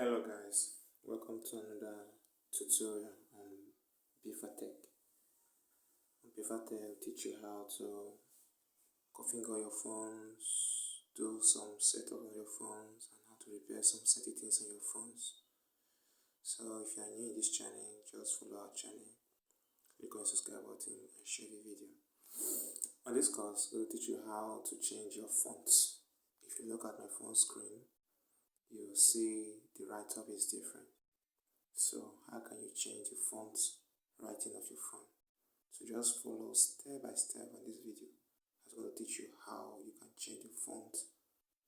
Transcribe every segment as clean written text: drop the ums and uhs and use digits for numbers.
Hello guys, welcome to another tutorial on Vivo Tech. On Vivo Tech will teach you how to configure your phones, do some setup on your phones, and how to repair some settings on your phones. So if you are new in this channel, just follow our channel, click on the subscribe button and share the video. On this course, we will teach you how to change your fonts. If you look at my phone screen, you will see the write-up is different. So how can you change the font writing of your phone? So just follow step by step on this video. I'm going to teach you how you can change the font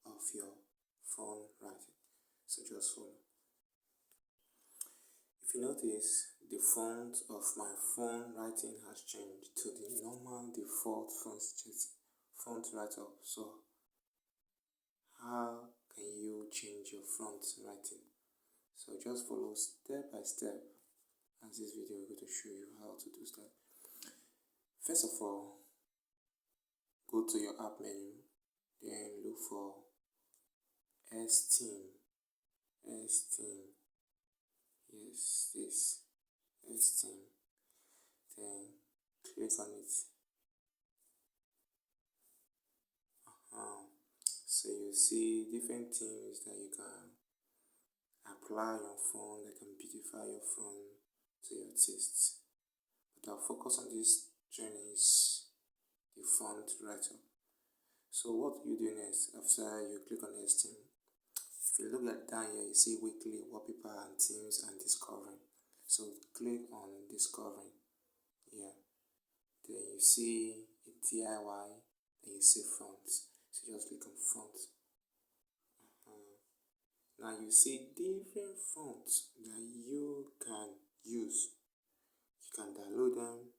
of your phone writing. So just follow. If you notice, the font of my phone writing has changed to the normal default font write-up. So how can you change your font writing? So just follow step by step as this video is going to show you how to do that. First of all, go to your app menu, then look for S-Team. S-Team. Yes, this S-Team. Then click on it. So you see different themes that you can apply on your phone that can beautify your phone to your tastes. But our focus on this training is the font writer. So what you do next after you click on S-Team? If you look at down here, you see weekly, wallpaper and themes and discovering. So click on discovering. Yeah. Then you see a DIY, then you see fonts. So just click on fonts. Now you see different fonts that you can use. You can download them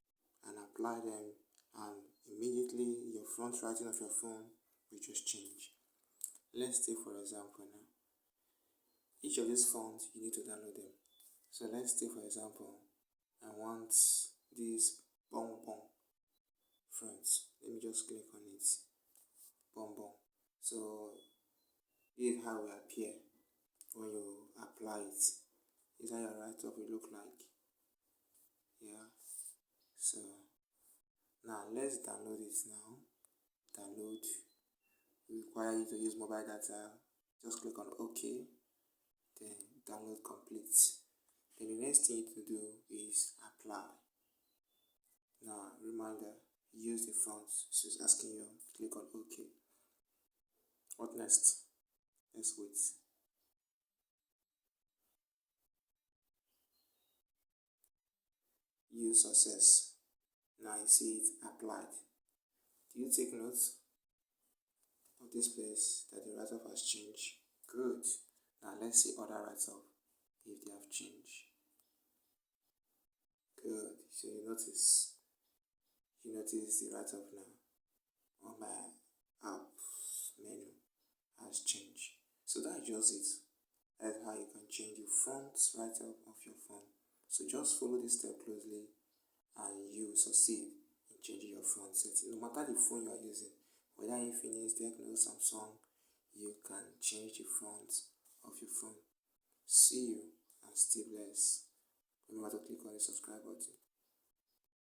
and apply them, and immediately your font writing of your phone will just change. Let's take for example now. Each of these fonts you need to download them. So let's take for example, I want this bonbon font. Let me just click on it. Bonbon. So this is how it will appear when you apply it. This is how your write-up will look like. Yeah. So now let's download it now. Download. We require you to use mobile data. Just click on OK. Then download complete. Then the next thing to do is apply. Now reminder, use the font. So it's asking you, click on OK. What next? Let's wait. Use success. Now you see it applied. Do you take notes of this place that the write-up has changed? Good. Now let's see other write-up if they have changed. Good. So you notice the write-up now on my app menu has changed. So that's just it. That's how you can change the font write-up of your phone. So just follow this step closely and you will succeed in changing your font setting. No matter the phone you are using, whether Infinix, Techno, Samsung, you can change the font of your phone. See you and stay blessed. Remember to click on the subscribe button.